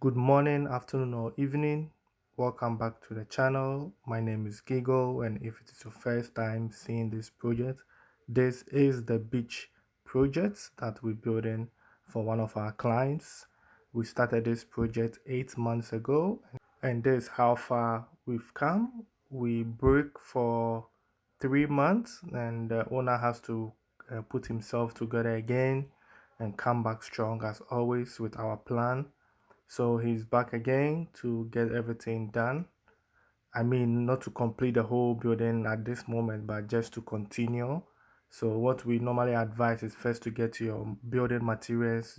Good morning, afternoon, or evening. Welcome back to the channel. My name is Gigo, and if it is your first time seeing this project, this is the beach project that we're building for one of our clients. We started this project 8 months ago, and this is how far we've come. We broke for 3 months, and the owner has to put himself together again and come back strong as always with our plan. So he's back again to get everything done. I mean, not to complete the whole building at this moment, but just to continue. So what we normally advise is first to get your building materials,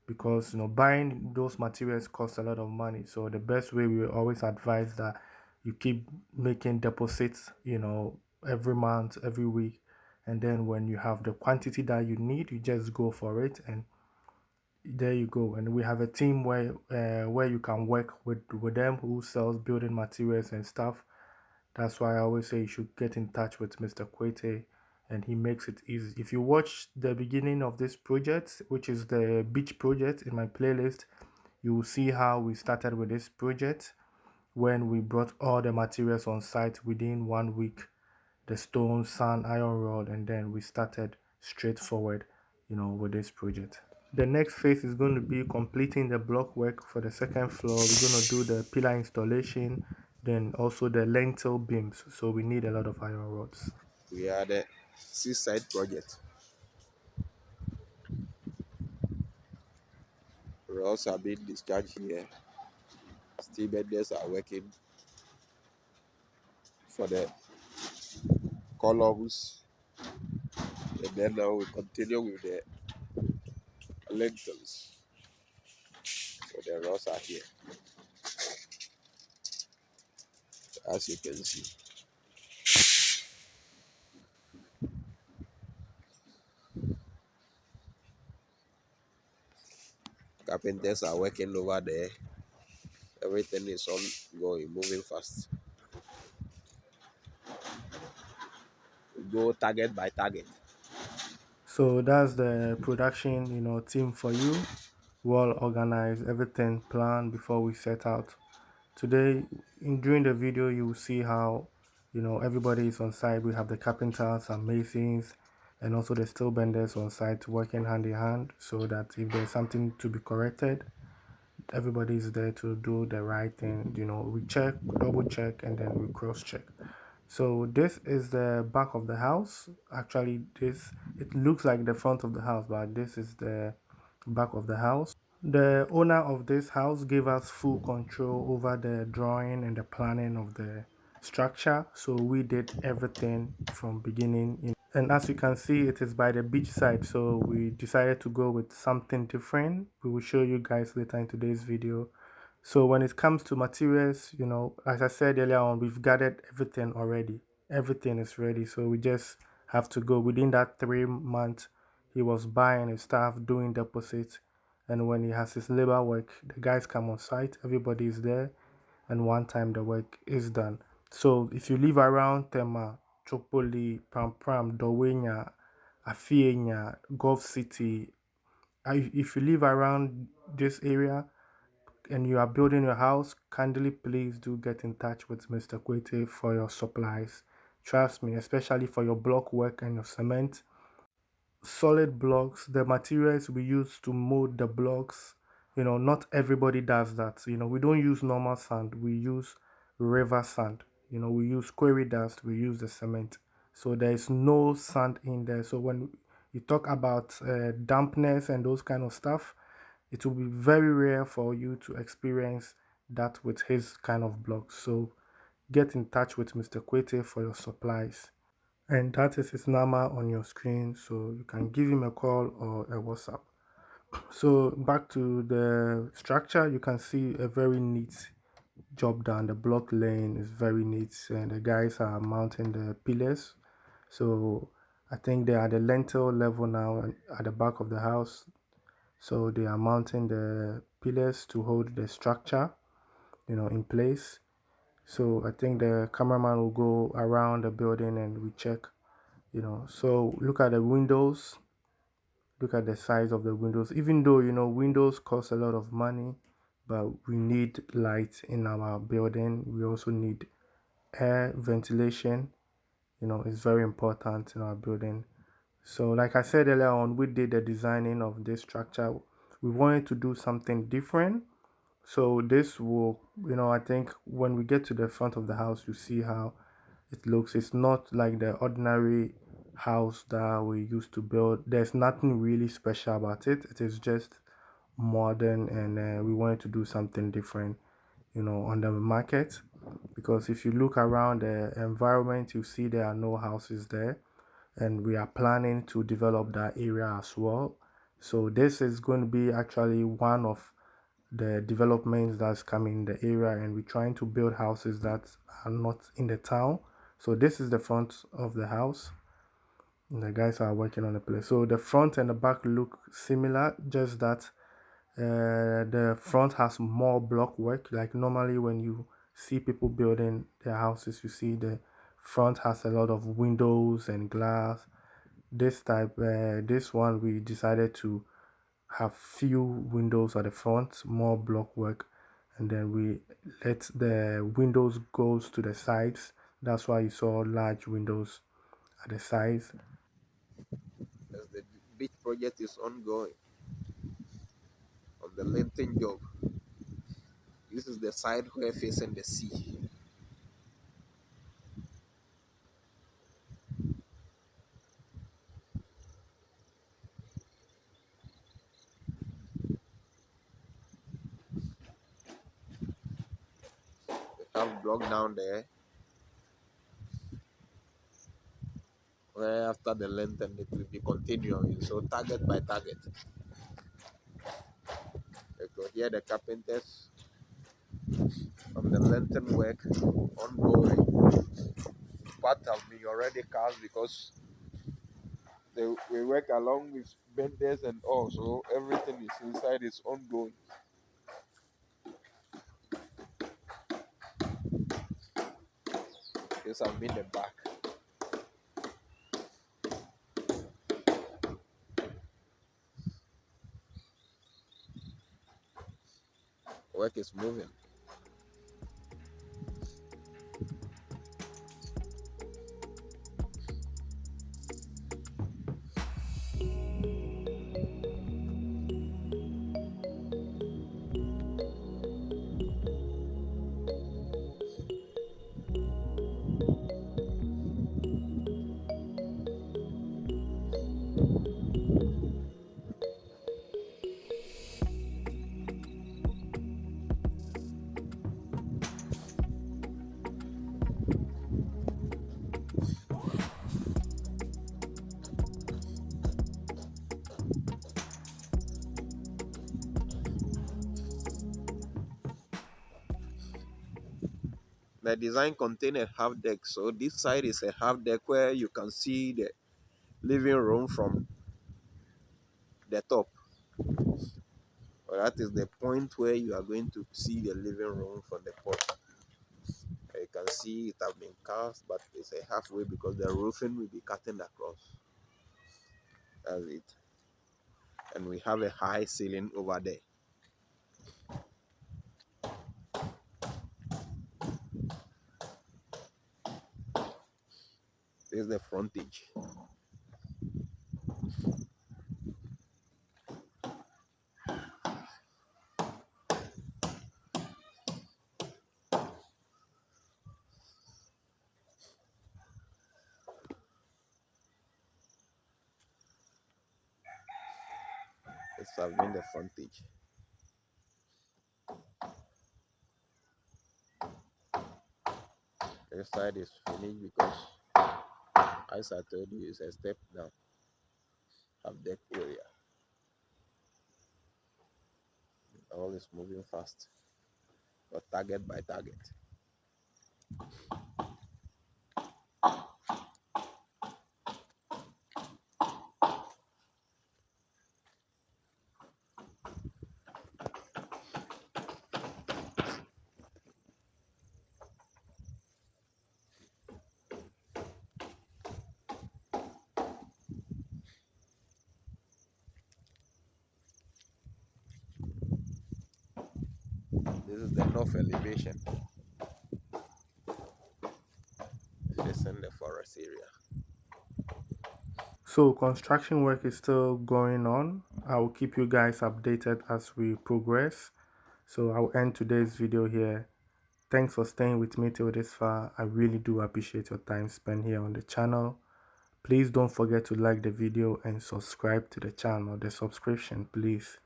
because buying those materials costs a lot of money. So the best way, we always advise that you keep making deposits, every month, every week, and then when you have the quantity that you need, you just go for it, and there you go. And we have a team where you can work with them who sells building materials and stuff. That's why I always say you should get in touch with Mr. Kwete, and he makes it easy. If you watch the beginning of this project, which is the beach project in my playlist, you will see how we started with this project when we brought all the materials on site within 1 week, the stone, sand, iron rod, and then we started straightforward, with this project. The next phase is going to be completing the block work for the second floor. We're going to do the pillar installation, then also the lintel beams. So we need a lot of iron rods. We are the seaside project. Rods are being discharged here. Steel benders are working for the columns. And then now we continue with the lintels. So the rods are here, as you can see. Carpenters are working over there. Everything is on going, moving fast. We go target by target. So that's the production, team for you. Well organized, everything planned before we set out. Today, during the video, you will see how, everybody is on site. We have the carpenters and masons and also the steel benders on site working hand in hand, so that if there's something to be corrected, everybody is there to do the right thing. We check, double check, and then we cross check. So this is the back of the house. Actually, it looks like the front of the house, but this is the back of the house. The owner of this house gave us full control over the drawing and the planning of the structure. So we did everything from beginning. And as you can see, it is by the beach side. So we decided to go with something different. We will show you guys later in today's video. So when it comes to materials, as I said earlier on, we've gathered everything already. Everything is ready. So we just have to go within that 3 months. He was buying his stuff, doing deposits, and when he has his labor work, the guys come on site, everybody is there, and one time the work is done. So if you live around Tema, Chopoli, Pram, Dowenya, Afienya, Gulf City, if you live around this area and you are building your house, kindly please do get in touch with Mr. Kwete for your supplies. Trust me, especially for your block work and your cement. Solid blocks, the materials we use to mold the blocks, not everybody does that. We don't use normal sand, we use river sand. We use quarry dust, we use the cement. So there is no sand in there. So when you talk about dampness and those kind of stuff, it will be very rare for you to experience that with his kind of blocks. So get in touch with Mr. Kwete for your supplies. And that is his number on your screen, so you can give him a call or a WhatsApp. So back to the structure, you can see a very neat job done. The block laying is very neat, and the guys are mounting the pillars. So I think they are at the lintel level now at the back of the house. So they are mounting the pillars to hold the structure, in place. So I think the cameraman will go around the building and we check. So look at the windows, look at the size of the windows. Even though windows cost a lot of money, but we need light in our building. We also need air ventilation. It's very important in our building. So, like I said earlier on, we did the designing of this structure. We wanted to do something different. So, this will, I think when we get to the front of the house, you see how it looks. It's not like the ordinary house that we used to build. There's nothing really special about it. It is just modern, and we wanted to do something different, on the market. Because if you look around the environment, you see there are no houses there, and we are planning to develop that area as well. So this is going to be actually one of the developments that's coming in the area, and we're trying to build houses that are not in the town. So this is the front of the house. And the guys are working on the place. So the front and the back look similar, just that the front has more block work. Like normally when you see people building their houses, you see the front has a lot of windows and glass. This one we decided to have few windows at the front, more block work, and then we let the windows goes to the sides. That's why you saw large windows at the sides. As the beach project is ongoing on the linting job. This is the side where facing the sea. We have block down there where after the lengthen it will be continuing. So target by target. You could hear the carpenters from the lengthen work ongoing. Part have been already cast because we work along with benders and all, so everything is inside is ongoing. This have been the back. Work is moving. The design contains a half deck, so this side is a half deck where you can see the living room from the top. Well, that is the point where you are going to see the living room from the porch. You can see it has been cast, but it's a halfway because the roofing will be cutting across. That's it. And we have a high ceiling over there. This is the frontage. This has been the frontage. This side is finished because, as I told you, it's a step down, half deck area. All is moving fast, but target by target. This is the north elevation facing the forest area. So construction work is still going on. I will keep you guys updated as we progress. So I'll end today's video here. Thanks for staying with me till this far. I really do appreciate your time spent here on the channel. Please don't forget to like the video and subscribe to the channel. The subscription, please.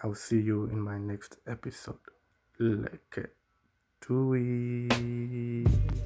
I'll see you in my next episode. Like do it.